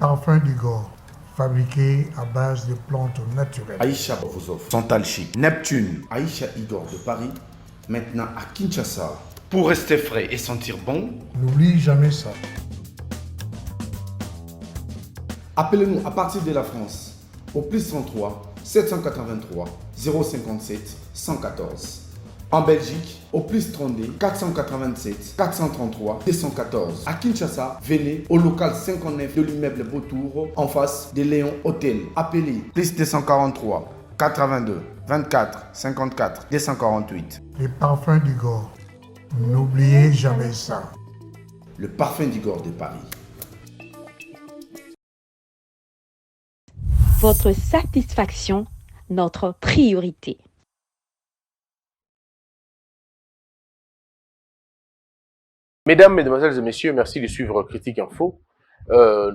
parfums d'Igor, fabriqués à base de plantes naturelles. Aïcha Bovozov, Santal Chic, Neptune, Aïcha Igor de Paris, maintenant à Kinshasa. Pour rester frais et sentir bon, N'oublie jamais ça. appelez-nous à partir de la France au plus 33 783 057 114. En Belgique, au plus 32 487 433 214. À Kinshasa, venez au local 59 de l'immeuble Beautour, en face de Léon Hôtel. Appelez plus 243 82 24 54 248. Les parfums d'Igor. N'oubliez jamais ça. Le parfum d'Igor de Paris. Votre satisfaction, notre priorité. Mesdames, Mesdemoiselles et Messieurs, merci de suivre Critique Info.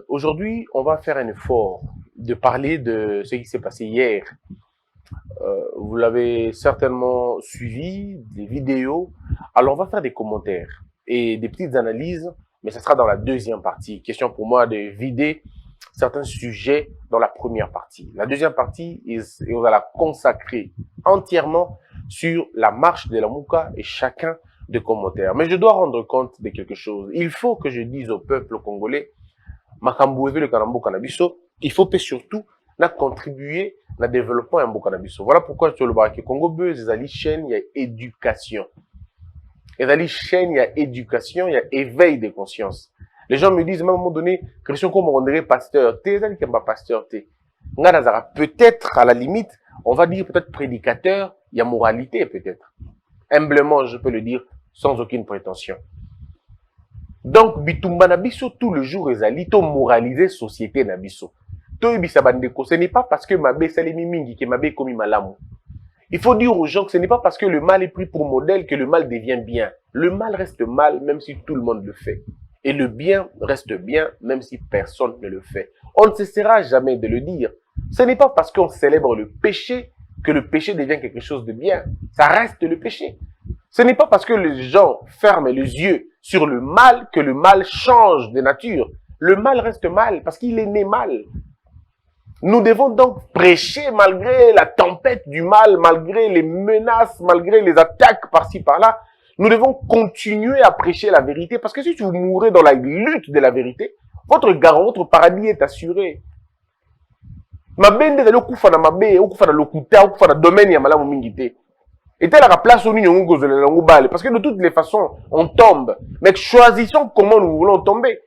Aujourd'hui, on va faire un effort de parler de ce qui s'est passé hier. Vous l'avez certainement suivi, des vidéos. Alors, on va faire des commentaires et des petites analyses, mais ça sera dans la deuxième partie. Question pour moi de vider certains sujets dans la première partie. La deuxième partie, on va la consacrer entièrement sur la marche de la Mouka et chacun de commentaires. Mais je dois rendre compte de quelque chose. Il faut que je dise au peuple congolais, Makambouévé le Kanambo Kanabiso, il faut surtout contribuer au développement de Kanabiso. Voilà pourquoi je le vois que Congo Buzz, il y a chaîne, il y a éducation. Il y a chaîne, il y a éducation, il y a éveil de conscience. Les gens me disent, même à un moment donné, Christian, comment on dirait pasteur? Peut-être, à la limite, on va dire peut-être prédicateur, il y a moralité peut-être. Humblement, je peux le dire, sans aucune prétention. Donc, Bitumba Nabiso, tout le jour, ezali to moraliser société Nabiso. To ebisabandeko, ce n'est pas parce que Mabé Salemi Mingi, que Mabé komi malamu. Il faut dire aux gens que ce n'est pas parce que le mal est pris pour modèle que le mal devient bien. Le mal reste mal, même si tout le monde le fait. Et le bien reste bien, même si personne ne le fait. On ne cessera jamais de le dire. Ce n'est pas parce qu'on célèbre le péché que le péché devient quelque chose de bien. Ça reste le péché. Ce n'est pas parce que les gens ferment les yeux sur le mal que le mal change de nature. Le mal reste mal parce qu'il est né mal. Nous devons donc prêcher malgré la tempête du mal, malgré les menaces, malgré les attaques par-ci par-là. Nous devons continuer à prêcher la vérité parce que si vous mourrez dans la lutte de la vérité, votre garant, votre paradis est assuré. Mabende de l'okufa na mabe, okufa na lokuta, okufa na domaine ya malamu mingité. Et telle la place au nyon parce que de toutes les façons, on tombe. Mais choisissons comment nous voulons tomber.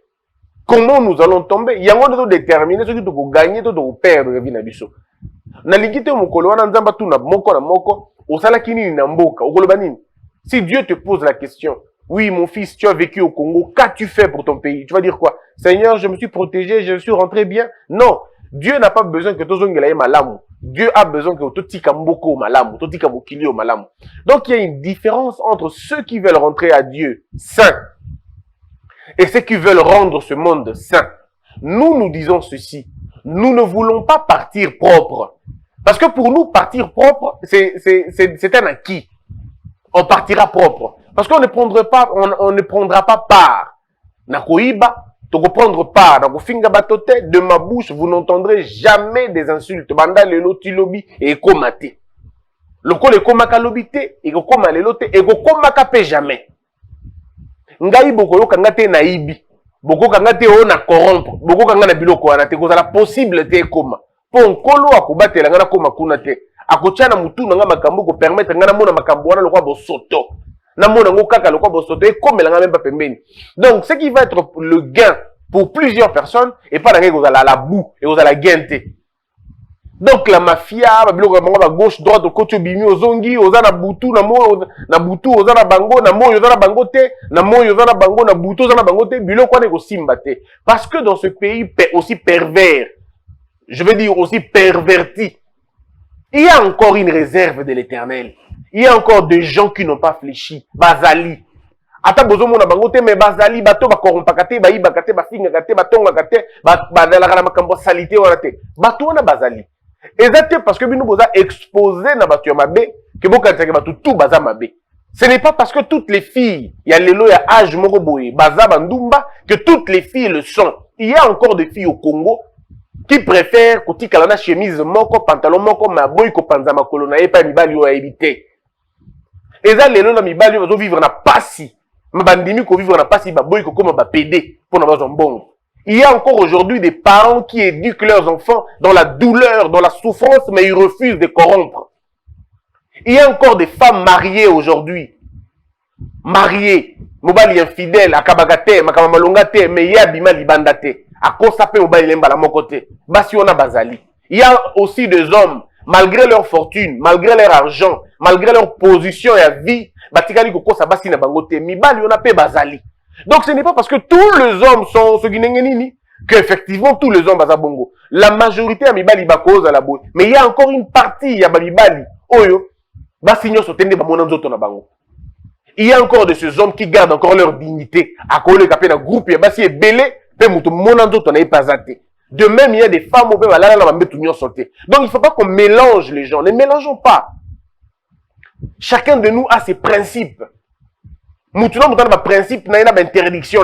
Comment nous allons tomber. Il y a un moment de déterminer ce que tu peux gagner, tu peux perdre la vie na biso. Na ligité mokolo wana nzamba tu na moko, osala kini na mboka, okoloba nini. Si Dieu te pose la question, oui mon fils, tu as vécu au Congo, qu'as-tu fait pour ton pays? Tu vas dire quoi? Seigneur, je me suis protégé, je suis rentré bien. Non, Dieu n'a pas besoin que tu zongelaye malamu. Dieu a besoin que tu tika mboko malamu, tu tika mokili au malamu. Donc il y a une différence entre ceux qui veulent rentrer à Dieu saint et ceux qui veulent rendre ce monde saint. Nous, nous disons ceci. Nous ne voulons pas partir propre. Parce que pour nous, partir propre, c'est un acquis. On partira propre. Parce qu'on ne prendra pas part. Nakoiba, tu ne prendre part. Nakofinga batote, de ma bouche, vous n'entendrez jamais des insultes. Banda lelo tilobi et komate. Loko le komaka lobite, et koma lelote, et komaka pe jamais. Ngai boko yo kangate naibi. Boko kangate o na corrompre. Boko kangana biloko wana te kozala possible te koma. Po nkolo akubatela ngana koma kuna te. Akotia na mutu na nga makambo ko permettre ngana mona makambo wana lokwa bosoto. Na mona ngo kaka lokwa bosoto e komela nga même pas pembeni. Donc ce qui va être le gain pour plusieurs personnes et pas dans kozala la boue et kozala gainte. Donc la mafia ba biloko bango ba gauche droite ko tobimi ozongi ozana butu na moyo na butu ozana bango na moyo ozana bango te na moyo ozana bango na butu ozana bango te biloko wana ko simba te. Parce que dans ce pays aussi pervers, je veux dire aussi perverti, il y a encore une réserve de l'Éternel. Il y a encore des gens qui n'ont pas fléchi. Bazali. Ata bozo mona bango te, mais bazali, bato ba korompakate, ba ibakate, ba fingakate, ba tongakate, ba dalaka makambo salite wana te. Bato wana bazali. Exactement parce que nous boza exposé na bato ya mabe, que boka tsaka bato tout baza mabe. Ce n'est pas parce que toutes les filles, il y a Lelo, il y a Age Moroboé, Baza Bandumba, que toutes les filles le sont. Il y a encore des filles au Congo qui préfèrent kuti kalana chemise moko, pantalon moko, maboy ko panzama kolona et pas mibali ou à éviter. Et ça, Lelo, na mibali, va vivre na passi. Mabandimi ko vivre na passi, baboy ko comme ba pédé, pour n'avoir un bon. Il y a encore aujourd'hui des parents qui éduquent leurs enfants dans la douleur, dans la souffrance, mais ils refusent de corrompre. Il y a encore des femmes mariées aujourd'hui. Mariées. Mobali infidèle, akabagate, makamamalongate, mais il y a bima libandate. Akosape mobali lemba la mon côté. Basi on a bazali. Il y a aussi des hommes, malgré leur fortune, malgré leur argent, malgré leur position et la vie, batikali koko sa basi na bangote, mibali on a pe bazali. Donc ce n'est pas parce que tous les hommes sont ce guinengenini qu'effectivement tous les hommes bazabongo. La majorité a mibali bakose à la boue. Mais il y a encore une partie ya mibali oyo basigno sotende ba monanzoto na bango. Il y a encore de ces hommes qui gardent encore leur dignité. À cause de la groupe ya basi ebele pe muto monanzoto na epazate. De même il y a des femmes au la la mbetunyo sauté. Donc il ne faut pas qu'on mélange les gens. Ne mélangeons pas. Chacun de nous a ses principes. Maintenant, nous avons un principe, une interdiction.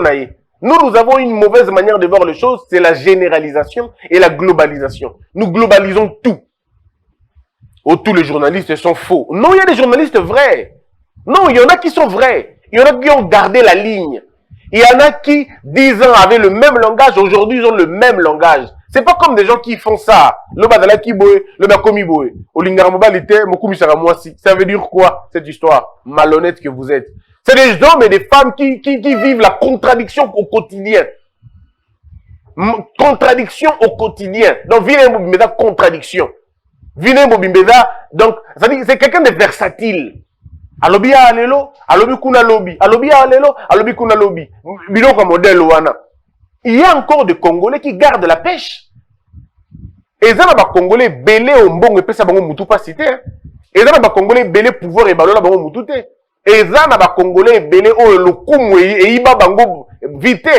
Nous avons une mauvaise manière de voir les choses, c'est la généralisation et la globalisation. Nous globalisons tout. Oh, tous les journalistes sont faux. Non, il y a des journalistes vrais. Non, il y en a qui sont vrais. Il y en a qui ont gardé la ligne. Il y en a qui, 10 ans, avaient le même langage. Aujourd'hui, ils ont le même langage. C'est pas comme des gens qui font ça. Le badala ki boye, le bakomi boye. Olingaramobalité, mokumi saramwasi. Ça veut dire quoi, cette histoire? Malhonnête que vous êtes. C'est des hommes et des femmes qui vivent la contradiction au quotidien. Contradiction au quotidien. Donc, Vinembo Bimbeda, contradiction. Vinembo Bimbeda, donc, c'est quelqu'un de versatile. Alobi a alelo, alobi kuna lobi, alobi a alelo, alobi kuna lobi. Biloko modèle wana. Il y a encore des Congolais qui gardent la pêche. Et ça, les Congolais belé au mbongo et pesa bango mutu pas cité. Et ça, les Congolais belé pouvoir et balola bango mutu te. Et ça, les Congolais belé au lokumu et iba bango vite.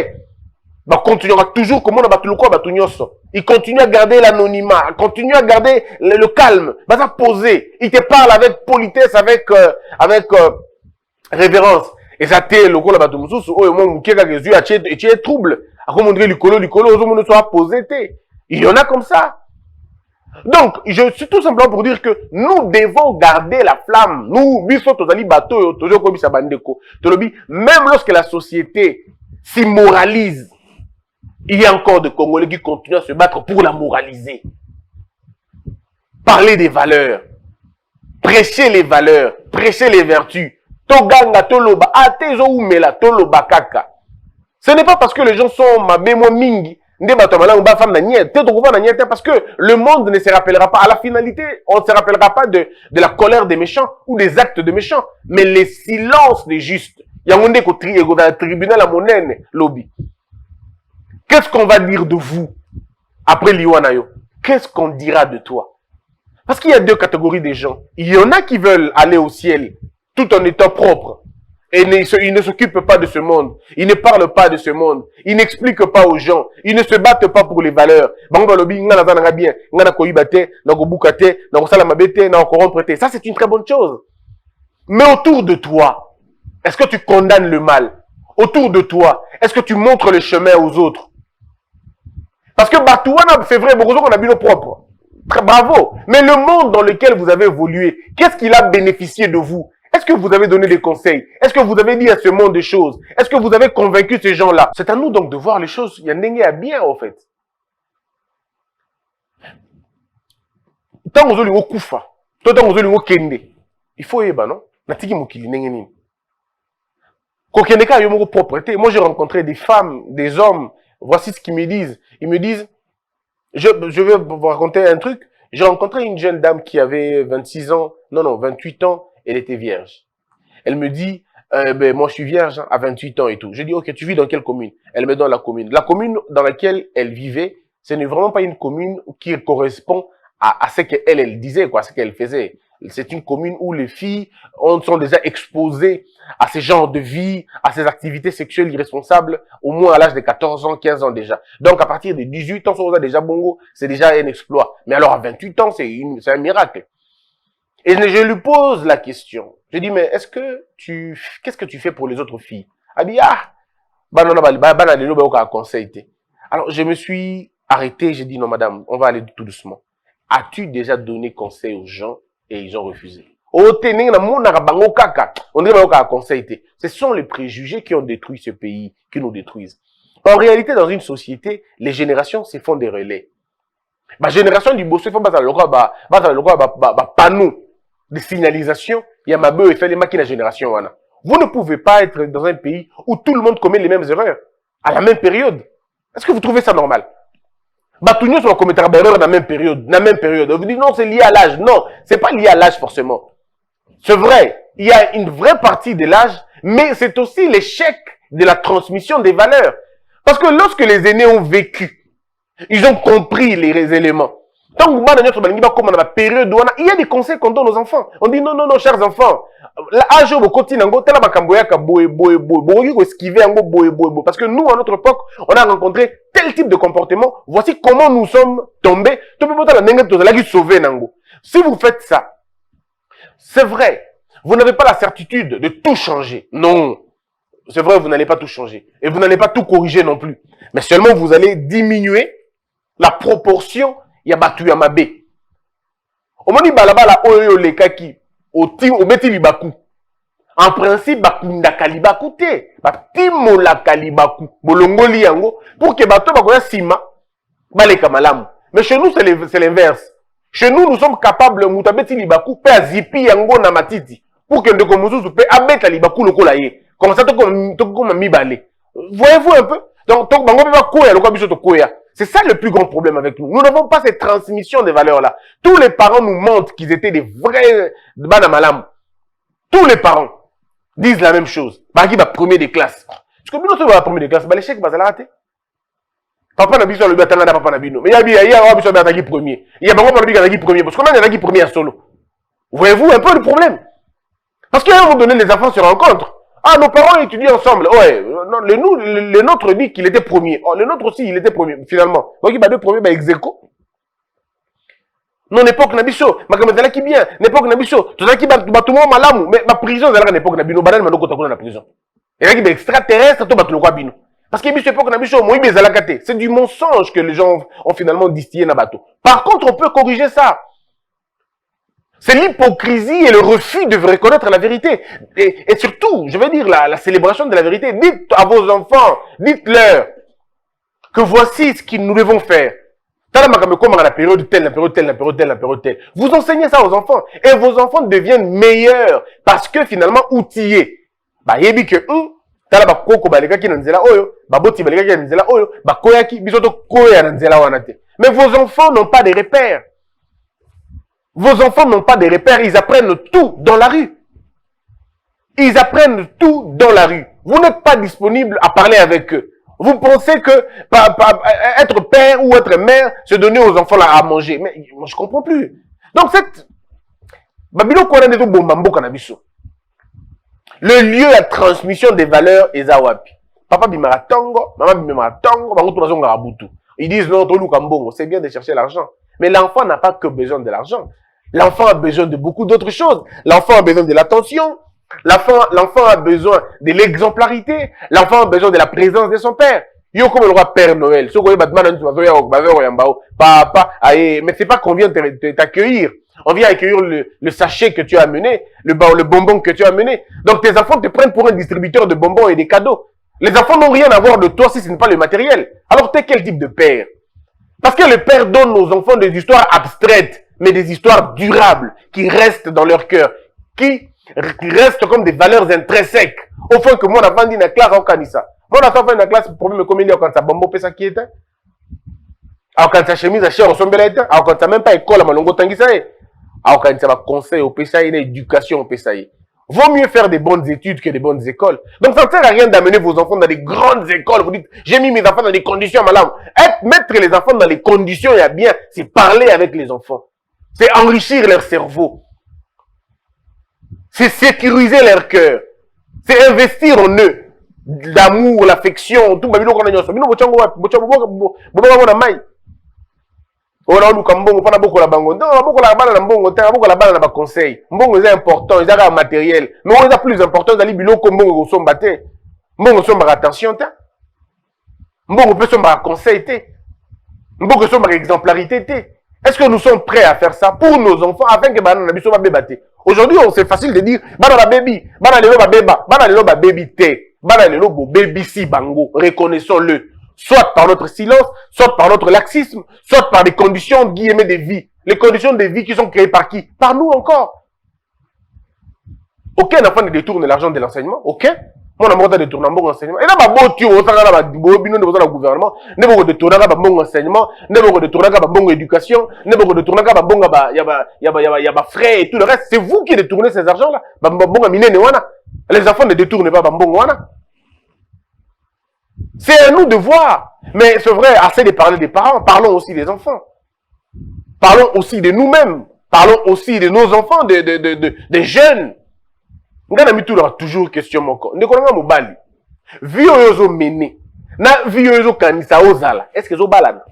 Bah, continuera toujours comme on a battu le quoi, battu nyoso. Il continue à garder l'anonymat, continue à garder le calme. Bah, ça poser. Il te parle avec politesse, avec révérence. Et ça t'est le quoi, la battu moussous, oh, mon moukéga, que tu es trouble. À comment dire, le colo, aux hommes ne soit posé, il y en a comme ça. Donc, je suis tout simplement pour dire que nous devons garder la flamme. Nous, même lorsque la société s'immoralise, il y a encore des Congolais qui continuent à se battre pour la moraliser. Parler des valeurs. Prêcher les valeurs. Prêcher les vertus. Toganga, toloba, atezo umela, toloba kaka. Ce n'est pas parce que les gens sont ma bémo mingi. Parce que le monde ne se rappellera pas. À la finalité, on ne se rappellera pas de la colère des méchants ou des actes de méchants, mais les silences des justes. Il y a un tribunal à monnaie, lobby. Qu'est-ce qu'on va dire de vous après l'Iwanayo? Qu'est-ce qu'on dira de toi? Parce qu'il y a deux catégories de gens. Il y en a qui veulent aller au ciel tout en étant propres. Et ils ne s'occupent pas de ce monde. Ils ne parlent pas de ce monde. Ils n'expliquent pas aux gens. Ils ne se battent pas pour les valeurs. Ça, c'est une très bonne chose. Mais autour de toi, est-ce que tu condamnes le mal? Autour de toi, est-ce que tu montres le chemin aux autres? Parce que Batouana, c'est vrai, beaucoup qu'on a vu nos propres. Bravo. Mais le monde dans lequel vous avez évolué, qu'est-ce qu'il a bénéficié de vous? Est-ce que vous avez donné des conseils? Est-ce que vous avez dit à ce monde des choses? Est-ce que vous avez convaincu ces gens-là? C'est à nous donc de voir les choses. Il y a n'engue à bien, en fait. Tant que vous avez kufa, tant que vous avez kende, il faut yeba, non? Natiki mokili n'engue nini. Kokeneka yomo propreté. Moi, j'ai rencontré des femmes, des hommes. Voici ce qu'ils me disent. Ils me disent, je vais vous raconter un truc. J'ai rencontré une jeune dame qui avait 26 ans, non, 28 ans. Elle était vierge. Elle me dit, moi je suis vierge à 28 ans et tout. Je dis, ok, tu vis dans quelle commune? Elle me donne la commune. La commune dans laquelle elle vivait, ce n'est vraiment pas une commune qui correspond à ce qu'elle disait, quoi, à ce qu'elle faisait. C'est une commune où les filles sont déjà exposées à ce genre de vie, à ces activités sexuelles irresponsables, au moins à l'âge de 14 ans, 15 ans déjà. Donc à partir de 18 ans, ça déjà bongo, c'est déjà un exploit. Mais alors à 28 ans, c'est un miracle. Et je lui pose la question. Je dis, mais qu'est-ce que tu fais pour les autres filles? Elle dit, conseil. Alors, je me suis arrêté, j'ai dit, non, madame, on va aller tout doucement. As-tu déjà donné conseil aux gens et ils ont refusé? Ce sont les préjugés qui ont détruit ce pays, qui nous détruisent. En réalité, dans une société, les générations se font des relais. Ma génération du bosso, il faut panneau de signalisation. Il y a ma beuh et fait les maquines de génération. Vous ne pouvez pas être dans un pays où tout le monde commet les mêmes erreurs à la même période. Est-ce que vous trouvez ça normal? Tout le monde va commettre des erreurs dans la même période. Vous dites non, c'est lié à l'âge. Non, c'est pas lié à l'âge forcément. C'est vrai, il y a une vraie partie de l'âge, mais c'est aussi l'échec de la transmission des valeurs. Parce que lorsque les aînés ont vécu, ils ont compris les éléments. Tant que il y a des conseils qu'on donne aux enfants. On dit non, chers enfants, l'âge au continent, parce que nous, à notre époque, on a rencontré tel type de comportement. Voici comment nous sommes tombés. Si vous faites ça, c'est vrai, vous n'avez pas la certitude de tout changer. Non, c'est vrai, vous n'allez pas tout changer. Et vous n'allez pas tout corriger non plus. Mais seulement vous allez diminuer la proportion Yabatu Yamabe. Omoni balabala oyo le kaki. Au beti libaku. En principe, bakunda kalibaku te. Batimo la kalibaku. Bolongoli yango. Pour que bato bakoya sima. Baleka malamu. Mais chez nous, c'est l'inverse. Chez nous, nous sommes capables, mutabeti libaku, pe azipi yango na matiti. Pour que ndeko mususu pe abeta libaku lokola ye. Comme ça, toko mi balé. Voyez-vous un peu? Donc, bango pe ba koya lokola biso to koya. C'est ça le plus grand problème avec nous. Nous n'avons pas cette transmission des valeurs-là. Tous les parents nous montrent qu'ils étaient des vrais banamalam. Tous les parents disent la même chose. Bagi va premier des classes. Parce que nous sommes à la première des classes, l'échec va rater. Papa n'a pas le batana papa n'a bino. Mais il y a besoin d'être premier. Il y a beaucoup de premier parce qu'on a des premier à solo. Voyez-vous un peu le problème? Parce qu'à un moment donné, les enfants se rencontrent. Ah, nos parents étudient ensemble. Ouais, non, le nôtre dit qu'il était premier. Oh, le nôtre aussi, il était premier, finalement. Donc, il y a deux premiers, ex aequo. Non, l'époque Nabiso, ma qui bien, l'époque Nabiso, tout ça qui bat tout le monde malamu, mais ma prison, c'est l'époque Nabino, banane, ma loko dans la prison. Et là, qui est extraterrestre, tout bat le bino. Parce que l'époque Nabiso, moi, c'est du mensonge que les gens ont finalement distillé dans bateau. Par contre, on peut corriger ça. C'est l'hypocrisie et le refus de reconnaître la vérité. Et surtout, je veux dire, la célébration de la vérité. Dites à vos enfants, dites-leur que voici ce que nous devons faire. La période telle. Vous enseignez ça aux enfants. Et vos enfants deviennent meilleurs parce que finalement, outillés. Yebi que, mais vos enfants n'ont pas de repères. Vos enfants n'ont pas de repères, ils apprennent tout dans la rue. Ils apprennent tout dans la rue. Vous n'êtes pas disponible à parler avec eux. Vous pensez que être père ou être mère, se donner aux enfants là à manger. Mais moi, je comprends plus. Donc, le lieu à transmission des valeurs est Zawapi. Papa bimara tongo, maman bimara tongo, ils disent non, c'est bien de chercher l'argent. Mais l'enfant n'a pas que besoin de l'argent. L'enfant a besoin de beaucoup d'autres choses. L'enfant a besoin de l'attention. L'enfant a besoin de l'exemplarité. L'enfant a besoin de la présence de son père. Yo comme le roi Père Noël. Papa, mais c'est pas qu'on vient t'accueillir. On vient accueillir le sachet que tu as amené, le bonbon que tu as amené. Donc tes enfants te prennent pour un distributeur de bonbons et des cadeaux. Les enfants n'ont rien à voir de toi si ce n'est pas le matériel. Alors t'es quel type de père? Parce que le père donne aux enfants des histoires abstraites, mais des histoires durables, qui restent dans leur cœur, qui restent comme des valeurs intrinsèques. Au fond que moi, on a vendu la classe au Kanissa. Moi, on a fait la classe pour me communiquer quand ça bombo pesa qui était. Alors quand sa chemise à cher au sombre était. Alors quand ça même pas école à malongo tangisaye. Alors quand ça va conseil au pesaye, l'éducation au pesaye. Vaut mieux faire des bonnes études que des bonnes écoles. Donc ça ne sert à rien d'amener vos enfants dans des grandes écoles. Vous dites, j'ai mis mes enfants dans des conditions malades. Mettre les enfants dans les conditions, il y a bien, c'est parler avec les enfants. C'est enrichir leur cerveau. C'est sécuriser leur cœur. C'est investir en eux. L'amour, l'affection, tout. On a luka mbongo pas beaucoup la bango. Non, beaucoup la bana na mbongo, t'as beaucoup la bana na ba conseil. Mbongo c'est important, ils ont matériel. Mais on est plus important dans les biloko mbongo so mbaté. Mbongo so mba attention ta. Mbongo peut so mba conseil té. Mbongo so mba exemplarité té. Est-ce que nous sommes prêts à faire ça pour nos enfants afin que bana na biso ba bébaté? Aujourd'hui, c'est facile de dire bana la baby, bana lelo ba beba, bana lelo ba baby té. Bana lelo bo baby si bango, reconnaissons-le. Soit par notre silence, soit par notre laxisme, soit par des conditions guillemets de vie. Les conditions de vie qui sont créées par qui? Par nous encore. Aucun enfant ne détourne l'argent de l'enseignement. Aucun. Mon amour de détourner bon enseignement. Et là, bah, bon, tu as bino de le gouvernement, ne vous détourner bon enseignement, ne vous détourner bon éducation, ne vous détourner bon y a frais et tout le reste. C'est vous qui détournez ces argents-là. Bon miné ne wana. Les enfants ne détournent pas bon wana. C'est à nous de voir. Mais c'est vrai, assez de parler des parents, parlons aussi des enfants. Parlons aussi de nous-mêmes. Parlons aussi de nos enfants, des jeunes. Nga na mitu la toujours question moko. Ndeko nga mobali. Vi oyo mené. Na vi oyo kanisa ozala. Est-ce que zo balana?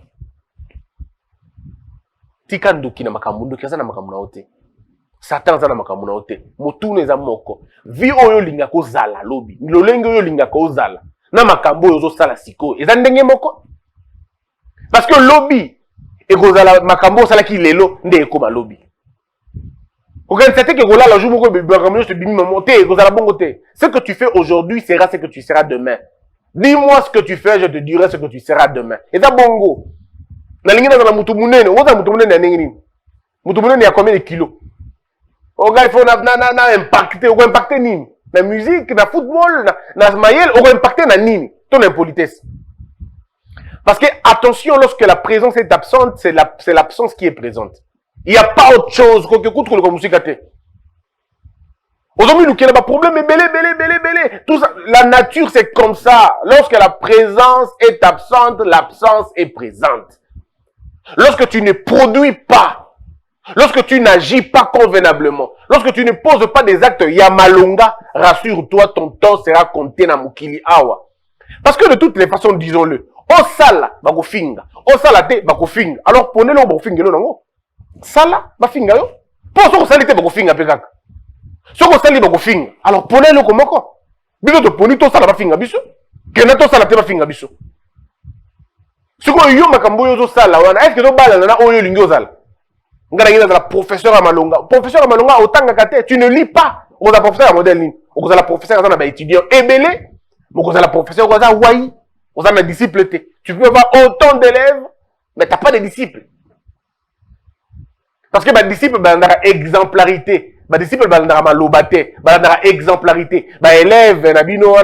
Tika ndoki na makambo ndoki za na makambo na ote. Satan za na makambo na ote. Motune za moko. Vi oyo linga ko zala lobi. Lolenge oyo linga ko zala. Na makambo oyo sala siko. Eza ndenge moko. Parce que lobby et kozala makambo sala ki lelo nde ekoma lobby. Ce que tu fais aujourd'hui sera ce que tu seras demain. Dis-moi ce que tu fais, je te dirai ce que tu seras demain. Et ça bongo. Na lingi na mutu munene, oza mutu munene na nini? Mutu munene ya combien de kilos? O gars il faut na impacter, o impacter nini? Na musique, na football, na mayel, o impacter na nini? Ton impolitesse. Parce que attention, lorsque la présence est absente, c'est l'absence qui est présente. Il n'y a pas autre chose que le musique. Aujourd'hui, nous avons un problème, belé. Tout ça, la nature, c'est comme ça. Lorsque la présence est absente, l'absence est présente. Lorsque tu ne produis pas, lorsque tu n'agis pas convenablement, lorsque tu ne poses pas des actes yamalonga, rassure-toi, ton temps sera compté na mukili awa. Parce que de toutes les façons, disons-le, au sala, bako finga, au sala te, bako finga. Alors, prenez-le au bako finga, non? Sala, bafinga yo. Pour ce que ça l'était, bako finga, pekaka. Ce que ça l'était, bako finga. Alors, prenez-le comme quoi. Biso te poni, to sala bafinga, biso. Kena to sala te bafinga, biso. Ce que yo makambo yo sala, wana, est-ce que to bala na oyo lingo sala? Ngana ngina la professeur Amalonga. Professeur Amalonga, autant que tu ne lis pas. On a professeur à modèle ligne. On a la professeur à étudiant. Ebele. On a la professeur à Wai. On a un disciple. Tu peux avoir autant d'élèves, mais tu n'as pas de disciples. Parce que les disciples, ils ont exemplarité. Les disciples, ils ont malobate. Ils ont exemplarité. Les élèves, ils ont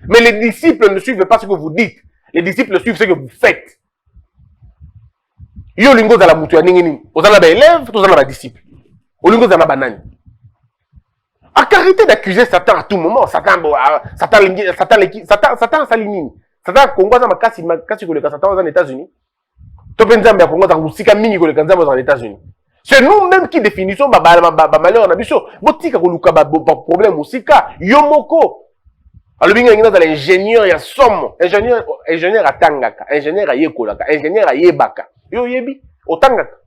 mais les disciples ne suivent pas ce que vous dites. Les disciples suivent ce que vous faites. Yo lingo za la mutu ya ningini. Ozana ba élève, ozana ba disciple. Olingo za na banani. Arrêtez d'accuser Satan à tout moment. Satan salinini. Satan Congo za makasi koleka Satan aux États-Unis. Topenza mba Congo za kusika mingi koleka nzamba aux États-Unis. C'est nous-mêmes qui définissons ba malheur na biso. Botika koluka ba problème musika yomoko. Alors binga ngina za l'ingénieur ya somo. Ingénieur atangaka, ingénieur ayekolaka, ingénieur ayebaka. Yo yebi otangaka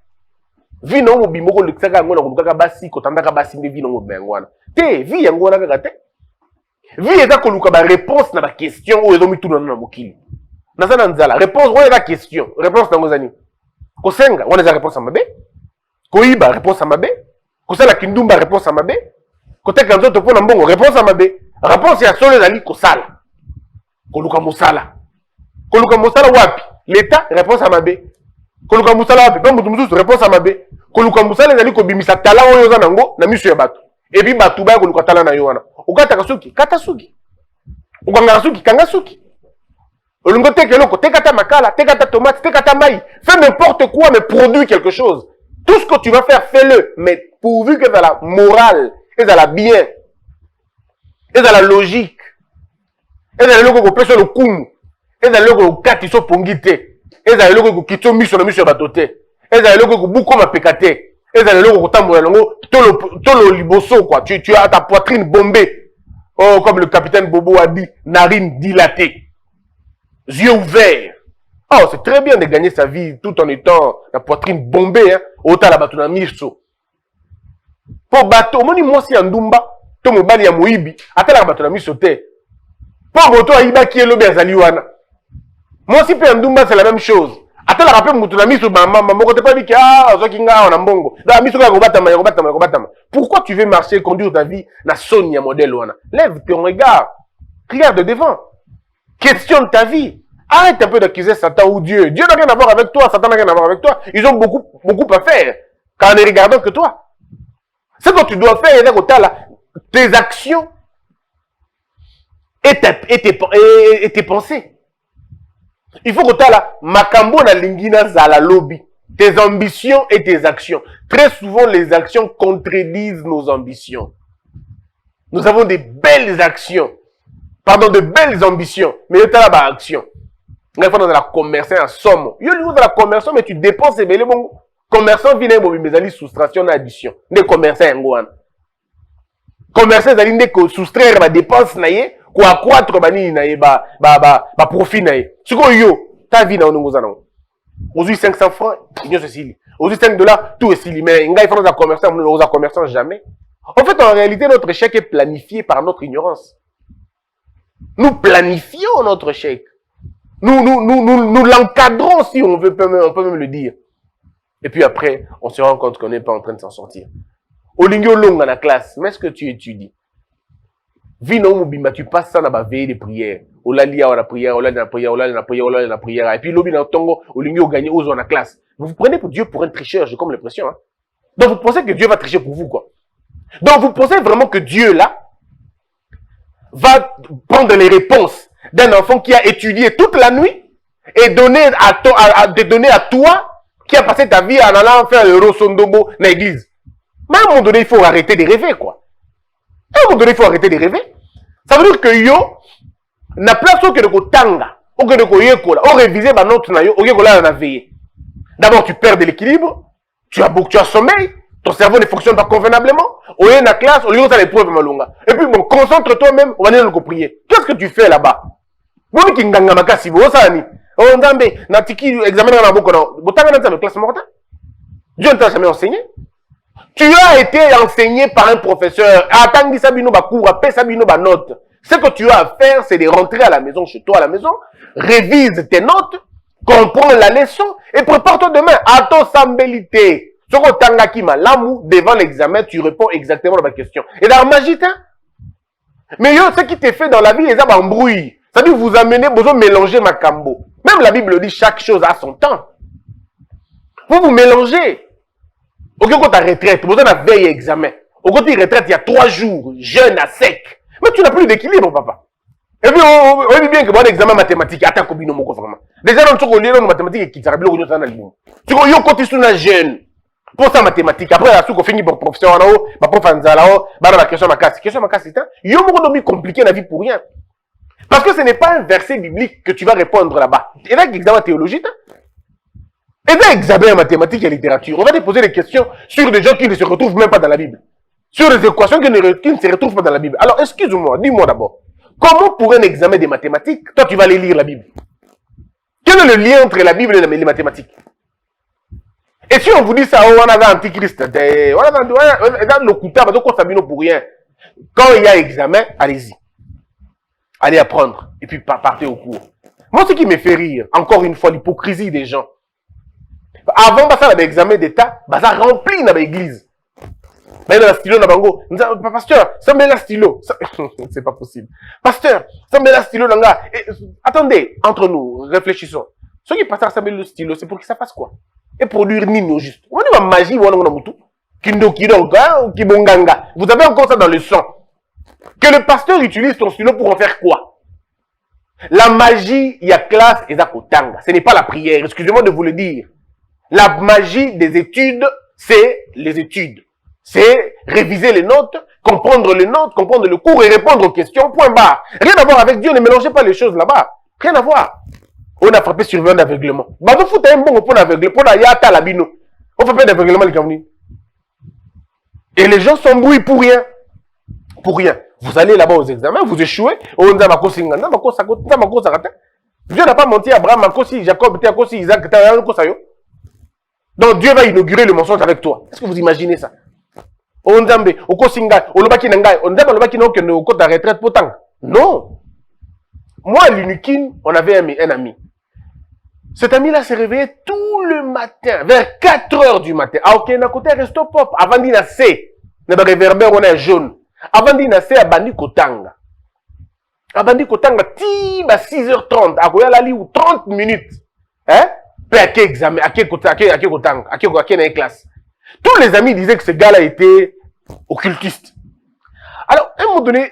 vino ngo bimoko lekisaka ngona kolukaka basi kotandaka basi nde vino ngo bengwana te vi yango na kaka te vi eza koluka ba réponse na ba question oyo ezo mituna na mokili nazana nzala réponse oyo eza question réponse nango zani kosenga wana eza réponse mabe koiba réponse mabe kosala kindumba réponse mabe koteka nzoto pona mbongo réponse mabe réponse ya solo ezali kosala koluka mosala wapi l'état réponse mabe koluka musala wapi pe mutu mususu réponse à mabe koluka musala ezali kobimisa tala oyo za nango na miso ya bato et puis bato ba koluka tala na yo wana okata kasuki kata suki okanga suki kanga suki olingo tekeloko tekata makala tekata tomate tekata mai fais n'importe quoi mais produis quelque chose. Tout ce que tu vas faire fais-le mais pourvu que dans la morale et dans la bien et dans la logique et dans le loko ko peso le kumu et dans le loko kati so pongite. Eza eloko kitso miso na miso ya batote. Eza eloko buko mapekate. Eza eloko tambola longo tolo liboso quoi. Tu as ta poitrine bombée. Oh comme le capitaine Bobo a dit, narine dilatée. Yeux ouverts. Oh, c'est très bien de gagner sa vie tout en étant la poitrine bombée, hein. Autant la bateau na miso. Pour bateau, moni moi si andumba, to mobali ya moibi, ata la bateau na miso te. Pour moto aiba qui est le bezali wana. Moi si pe andumba c'est la même chose. Ata la rappel moto na miso maman, moko te pas dit que ah, zo kinga on mbongo. Da miso ka kobatama, kobatama. Pourquoi tu veux marcher conduire ta vie na Sonia modèle wana? Lève ton regard. Regarde devant. Questionne ta vie. Arrête un peu d'accuser Satan ou Dieu. Dieu n'a rien à voir avec toi, Satan n'a rien à voir avec toi. Ils ont beaucoup à faire quand on ne regarde que toi. Ce que tu dois faire, c'est tes actions et tes pensées. Il faut que tu aies la makambo na lingina zala lobby. Tes ambitions et tes actions. Très souvent, les actions contredisent nos ambitions. Nous avons des belles actions. Pardon, de belles ambitions. Mais tu as la action. Il faut dans la commerce en somme. Il y a dans la commerce, mais tu dépenses et bien bon. Commerçant vient mais ali soustraction addition. Des commerçants ngouan. Commerçant ali ne ko soustraire ba dépense naie, ko accroître ba ni naie ba profit naie. Siko yo, ta vie na onungoza na. Aujourd'hui 500 francs, il se sili. Aujourd'hui $5, tout est sili. Mais il faut dans la commerçant, on ne commerçant jamais. En fait, en réalité, notre chèque est planifié par notre ignorance. Nous planifions notre chèque. Nous l'encadrons si on peut même le dire. Et puis après, on se rend compte qu'on n'est pas en train de s'en sortir. Olingyo long dans la classe, mais est-ce que tu étudies? Vino mobimba, tu passes ça dans la veille de prière. Olalia la prière, olala la prière. Et puis l'obi dans tongo, olingyo gagner aux dans la classe. Vous prenez pour Dieu pour un tricheur, j'ai comme l'impression. Hein? Donc vous pensez que Dieu va tricher pour vous, quoi. Donc vous pensez vraiment que Dieu, là, va prendre les réponses d'un enfant qui a étudié toute la nuit et donner à toi qui a passé ta vie en allant faire le rosondobo dans l'église. Mais à un moment donné, il faut arrêter de rêver, quoi. À un moment donné, il faut arrêter de rêver. Ça veut dire que yo, na place où que de kotanga, où que de koyekola, où réviser ma note na yo, où yekola na veillé. D'abord, tu perds de l'équilibre, tu as sommeil, ton cerveau ne fonctionne pas convenablement, au lieu de la classe, au lieu de l'épreuve malonga. Et puis, bon, concentre-toi même, on va aller le prier. Qu'est-ce que tu fais là-bas? Bon, qui nganga makasi, bon, ça, ni. Oh, ndambe, na tiki, examen dans la boucle, non. Bon, t'as dans la classe morte. Dieu ne t'a jamais enseigné. Tu as été enseigné par un professeur. Attends, sabino ba cours, après sabino ba note. Ce que tu as à faire, c'est de rentrer à la maison, chez toi à la maison, révise tes notes, comprends la leçon, et prépare-toi demain à ton sambélité. Devant l'examen, tu réponds exactement à ma question. Et dans la magie, hein? Mais yo, ce qui t'est fait dans la vie, les arbres embrouillent. Ça veut dire vous amenez, vous mélanger ma cambo. Même la Bible dit chaque chose a son temps. Vous mélangez. Au côté de ta retraite, vous avez veille examen. Au côté de retraite, il y a 3 jours, jeûne à sec. Mais tu n'as plus d'équilibre, papa. Et puis, on dit bien que bon examen mathématique, attends, combien de vraiment. Déjà, dans le lire dans mathématiques, qui s'arrête, on a le tu vois, yo, côté sur la jeune. Pour ça, mathématiques. Après, la soupe, on finit par professeur en haut, ma prof en là-haut, la question ma casse. Question ma casse, c'est un. Yo, mon compliqué la vie pour rien. Parce que ce n'est pas un verset biblique que tu vas répondre là-bas. Et là, l'examen théologique, et là, examen en mathématiques et littérature. On va te poser des questions sur des gens qui ne se retrouvent même pas dans la Bible. Sur des équations qui ne se retrouvent pas dans la Bible. Alors, excuse-moi, dis-moi d'abord. Comment pour un examen des mathématiques, toi, tu vas aller lire la Bible? Quel est le lien entre la Bible et les mathématiques? Et si on vous dit ça, on a un antichrist, on a le couteau, pour rien. Quand il y a examen, allez-y. Allez apprendre. Et puis partez au cours. Moi, ce qui me fait rire, encore une fois, l'hypocrisie des gens. Avant, ça, l'examen d'État, ça remplit dans l'église. Mais dans le stylo, pasteur, ça met le stylo. C'est pas possible. Pasteur, ça met le stylo, là. Attendez, entre nous, réfléchissons. Ceux qui passent à ça met le stylo, c'est pour que ça fasse quoi? Et produire Nino juste. On dit ma magie, on a mutu. Kibonganga. Vous avez encore ça dans le sang. Que le pasteur utilise ton stylo pour en faire quoi? La magie, il y a classe et zakotanga. Ce n'est pas la prière. Excusez-moi de vous le dire. La magie des études, c'est les études. C'est réviser les notes, comprendre les notes, comprendre le cours et répondre aux questions, point barre. Rien à voir avec Dieu, ne mélangez pas les choses là-bas. Rien à voir. On a frappé sur un aveuglement. Bah, vous foutez un bon pour l'aveuglement, pour la yata labino. On fait pas d'aveuglement, les Camerounais. Et les gens s'embrouillent pour rien. Pour rien. Vous allez là-bas aux examens, vous échouez. On a ma Dieu n'a pas menti à Abraham, Akosi, Jacob, Akosi, Isaac, donc Dieu va inaugurer le mensonge avec toi. Est-ce que vous imaginez ça? Onzambe, Okosinga, Olobaki Nangai, Onzambe, Olobaki Nangai, on est de retraite potant. Non. Moi, à l'Unikin, on avait un ami. Cet ami-là s'est réveillé tout le matin, vers 4 heures du matin. Ah, ok, d'un côté, resto pop. Avant d'y nasser, on a réverbère, on est jaune. Avant d'y nasser, à Bandi Kotanga. À Bandi Kotanga, à 6h30, à Koyalali, ou 30 minutes. Hein? Puis à quel examen, à quel Kotanga, à quelle classe. Tous les amis disaient que ce gars-là était occultiste. Alors, à un moment donné,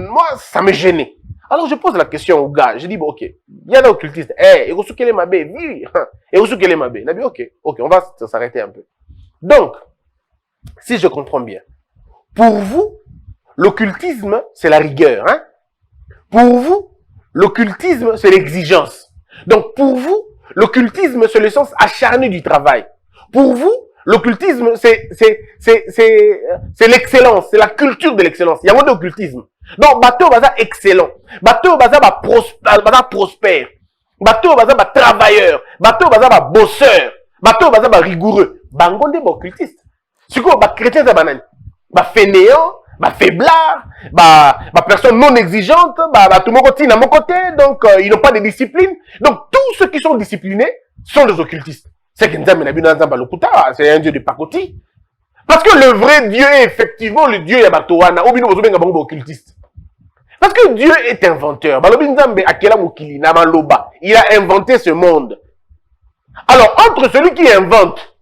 moi, ça me gênait. Alors, je pose la question au gars. Je dis, bon, ok, il y a un occultiste. Eh, et quel est ma bé? Oui, et quel est ma bé? Il a dit, ok, on va s'arrêter un peu. Donc, si je comprends bien, pour vous, l'occultisme, c'est la rigueur, hein? Pour vous, l'occultisme, c'est l'exigence. Donc, pour vous, l'occultisme, c'est le sens acharné du travail. Pour vous, l'occultisme, c'est l'excellence, c'est la culture de l'excellence. Il y a moins d'occultisme. Donc, bateau baza excellent. Bateau baza prospère. Bateau baza travailleur. Bateau baza bosseur. Bateau baza rigoureux. Bangonde ba occultiste. C'est quoi, chrétien za banane? Fainéant, faiblard, personne non exigeante, tout le monde continue à mon côté, donc ils n'ont pas de discipline. Donc, tous ceux qui sont disciplinés sont des occultistes. C'est que c'est un dieu de pacoti. Parce que le vrai Dieu est effectivement le Dieu Yabatoana, ou bien occultiste. Parce que Dieu est inventeur. Il a inventé ce monde. Alors, entre celui qui invente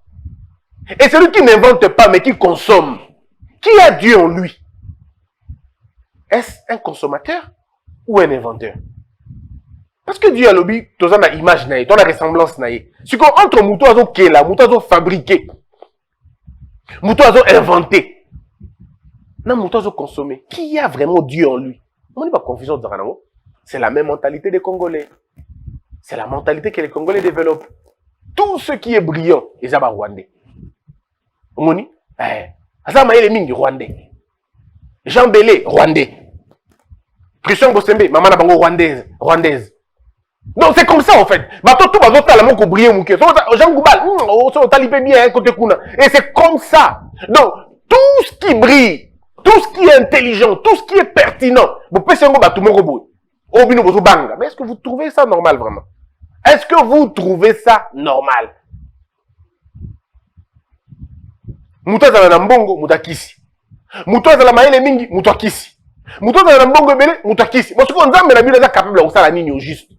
et celui qui n'invente pas mais qui consomme, qui a Dieu en lui? Est-ce un consommateur ou un inventeur? Parce que Dieu a l'objet, tu as une image, tu as une ressemblance. C'est qu'entre Moutou Azo Kela, Moutou Azo fabriqué, Moutou Azo inventé, Moutou Azo consommé. Qui a vraiment Dieu en lui? On n'est pas confusion de Ranango. C'est la même mentalité des Congolais. C'est la mentalité que les Congolais développent. Tout ce qui est brillant, ils sont rwandais. On dit, Azama est les rwandais. Jean Bélé, rwandais. Christian Bossembe, maman bango rwandaise. Donc c'est comme ça en fait. Tout va voter à la main qu'on brille mon cœur. Jean Goubal, on talibé bien côté Kuna. Et c'est comme ça. Donc tout ce qui brille, tout ce qui est intelligent, tout ce qui est pertinent, vous pouvez s'en battre tout le monde. Mais est-ce que vous trouvez ça normal vraiment? Est-ce que vous trouvez ça normal? Mouta za na mbongo mutakisi. Mouta za la maele mingi mutakisi. Mouta za na mbongo belé mutakisi. Parce qu'on nzambe na bila za capable de ça nini au juste.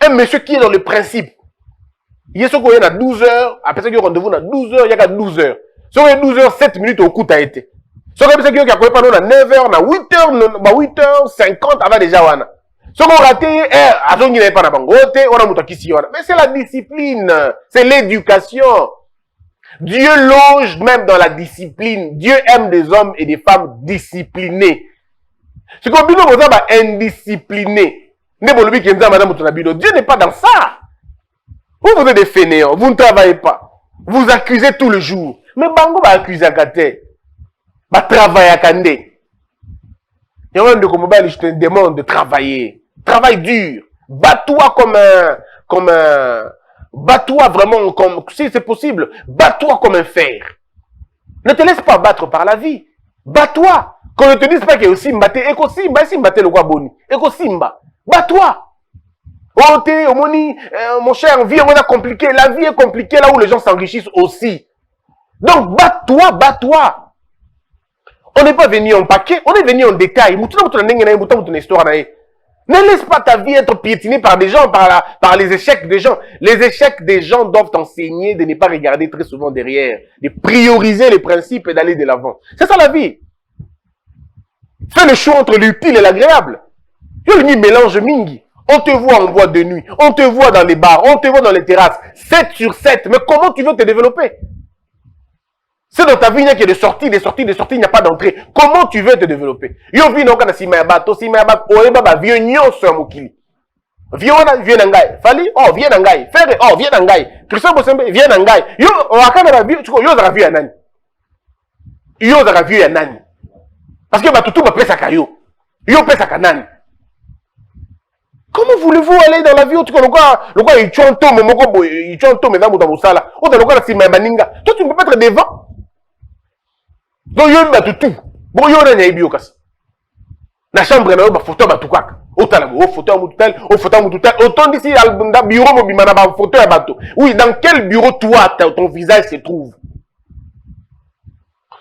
Un monsieur qui est dans le principe. Il est ce qu'on est à 12 heures, après ça qu'il y a rendez-vous à 12 heures, il y a 12 heures. Sur les 12 heures, 7 minutes au coup a été. Sur les personnes qui ont pas à 9 heures, à 8 heures, 8 heures 50 avant déjà wana. Sur on raté, à son n'est pas na bangote, on a mutakisi wana. Mais c'est la discipline, c'est l'éducation. Dieu loge même dans la discipline. Dieu aime des hommes et des femmes disciplinés. C'est comme si vous êtes indiscipliné. Dieu n'est pas dans ça. Vous êtes des fainéants, vous ne travaillez pas. Vous accusez tout le jour. Mais Bango va accuser à Kate. Va travailler à Kande. Il y a un de Komobali, je te demande de travailler. Travaille dur. Bats-toi bats-toi vraiment comme, si c'est possible, bats-toi comme un fer. Ne te laisse pas battre par la vie. Bats-toi. Qu'on ne te dise pas qu'il y a aussi Mbate, Eko Simba, si Mbate le quoi boni. Eko Simba. Bats-toi. Oh, mon cher, la vie est compliquée. La vie est compliquée là où les gens s'enrichissent aussi. Donc, bats-toi. On n'est pas venu en paquet, on est venu en détail. Ne laisse pas ta vie être piétinée par des gens, par les échecs des gens. Les échecs des gens doivent t'enseigner de ne pas regarder très souvent derrière, de prioriser les principes et d'aller de l'avant. C'est ça la vie. Fais le choix entre l'utile et l'agréable. Tu mélange mingi. On te voit en boîte de nuit, on te voit dans les bars, on te voit dans les terrasses. 7 sur 7. Mais comment tu veux te développer? C'est dans ta vie, il n'y a que des sorties, il n'y a pas d'entrée. Comment tu veux te développer? Yo vi no kana simayabato, oyeba ba vieux nyonso ya mokili. Vieux nangai. Fali, oh vieux nangai. Frère, oh vieux nangai. Christian Bosembe, vieux nangai. Yo wakana ba vieux, yo za vieux ya nani? Yo za vieux ya nani? Parce que ba tutu ba pesa kayo. Yo pesa kanani? Comment voulez-vous aller dans la vie autre que le gars, il tue un tome, il tue un tome, maintenant, dans sala. Autre le gars, c'est ma maninga. Toi, tu ne peux pas être devant. Donc, il y a tout. Bon, il y a un ébi au casse. La chambre, il y a une photo, il y a autant la photo, autant d'ici, il y a un bureau, il y a une photo, oui, dans quel bureau, toi, ton visage se trouve?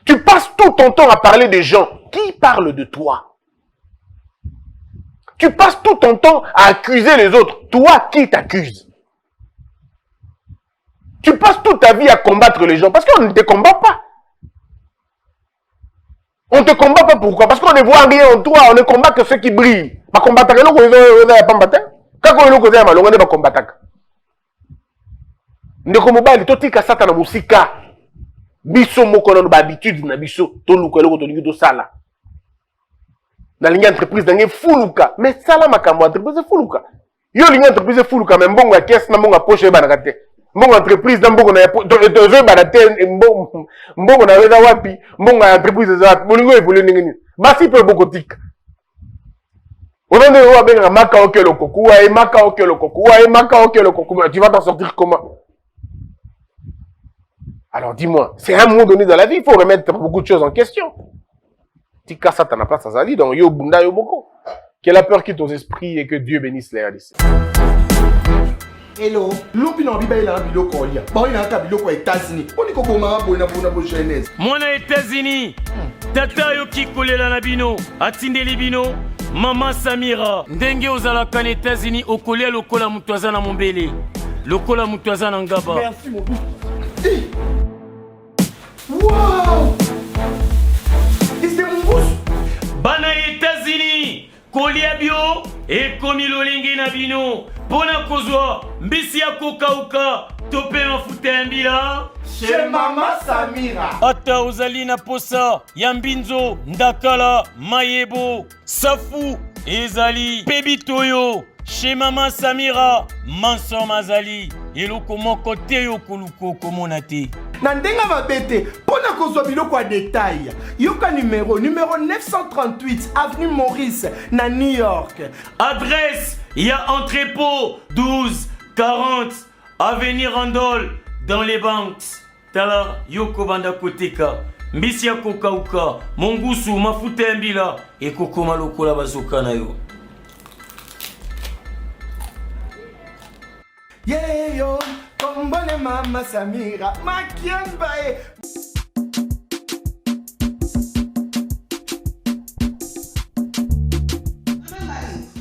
Tu passes tout ton temps à parler des gens. Qui parle de toi? Tu passes tout ton temps à accuser les autres. Toi, qui t'accuse? Tu passes toute ta vie à combattre les gens parce qu'on ne te combat pas. On ne te combat pas pourquoi? Parce qu'on ne voit rien en toi. On ne combat que ceux qui brillent. Pas combattre les gens, pas combattre. Quand on est là, on ne va combattre. Ne combat pas. Toi, tu as ça dans la musique. Biso moko na habitude na biso to luka eloko to lingi to sala. Na lingi entreprise na nge fuluka. Mais sala makambo entreprise fuluka. Yo lingi entreprise fuluka mais mbongo ya caisse na mbongo ya poche ba na kate. Mbongo entreprise na mbongo na to zo ba na te mbongo na weza wapi mbongo ya entreprise za wapi. Bolingo evolu ningi ni. Basi pe bokotika. Onande wa benga maka okelo kokuwa e maka okelo kokuwa e maka okelo kokuwa. Tu vas t'en sortir comment? Alors dis-moi, c'est un moment donné dans la vie, il faut remettre beaucoup de choses en question. Tu casses ça, t'en as pas ça sali, donc yo bunda yo boko. Que la peur quitte aux esprits et que Dieu bénisse les réalités. Hello, l'opi na biba ila bilo ko lia. Ba ina ka bilo ko États-Unis. Oni ko boma bona bo jeunesse. Mwana États-Unis. Tata yo kikolela na bino, atindeli bino. Maman Samira, ndenge ozalaka na États-Unis okolia lokola mutu aza na mombele. Lokola mutu aza na ngaba. Merci mon bout. Wow! C'est mon bouche! Bana États-Unis, kolia bio et komi lolingi na bino. Pona kozwa mbisi ya kokauka tope mafuta mbila. Chez Maman Samira. Ata ozali na posa ya mbinzo, ndakala, mayebo, safu, ezali, pebitoyo. Chez Maman Samira, manso mazali. Eloko moko te yo koluko komona te. Na ndenga mabete, pona kozwa biloko ya détail. Yoka numéro 938 avenue Maurice na New York. Adresse, il y a entrepôt 12 40 avenue Randol dans les banques. Tala yoko banda koteka. Mbisi ya kokauka, mongusu mafuta ya mbila ekokoma lokola bazoka na yo. Yeah yo, kombone Maman Samira, makiambae.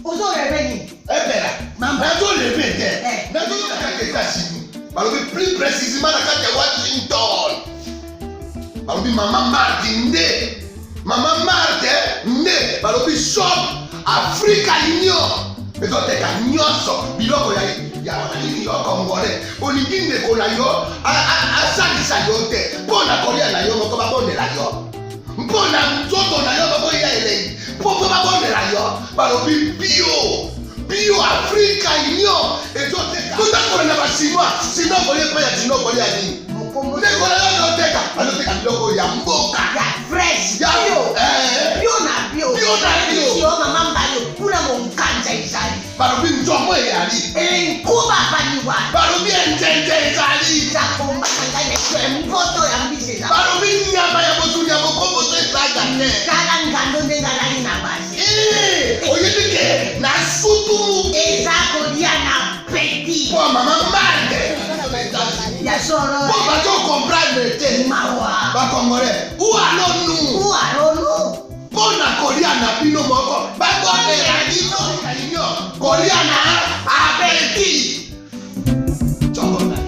Ozo reveni. Pera, nazo reveni. Nazo nakaka États-Unis. Balobi plus précisément nakaka Washington. Balobi Maman Martin nde. Maman Martin nde. Balobi shop Africa Union. Ezoteka nyonso biloko ya wananini yo Congolais. Olingi ndeko na yo asalisa yo te. Mpona kolia na yo moko babondela yo. Mpona nzoto na yo baboya elei. Mpo babondela yo balobi bio Africa Union ezoteka. Tutakola na basinois sino kolia mpe ya sino kolia nini. Ndeko na yo azoteka azoteka biloko ya mboka Ya fresh. ya Bio na bio. Bio na bio. Sio mama mbayo kuna monkanja izali. balobi nzomo eyali Enkuba baniwa. balobi enjenje ezali Zakomba kanganya kwe mpoto ya mbisi za. balobi nyama ya motu ya mokomboso ezaga te Kala ngando ndenga lali na basi. oyebi ke na sutu Eza kolia na peti. po mama mande Ya soro. po bazokomprendre te Mawa. bakongolais ualonu Uaronu. mpo na kolia na bino moko bakondela bino réunion kolia na apeti nzongo na yo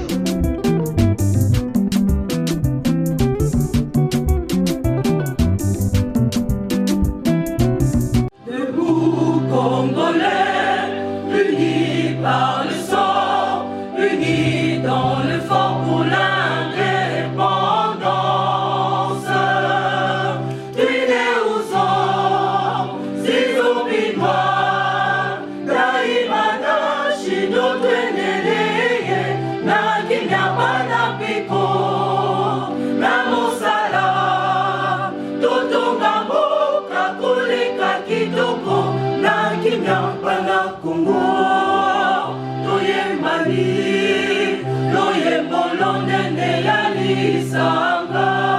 Debout Congolais, unis par le sang, unis dans l'effort pour l'indépendance. Unis aux hommes, si oublie-moi, Daïmana, Chino, loyembo lonene ya lisanga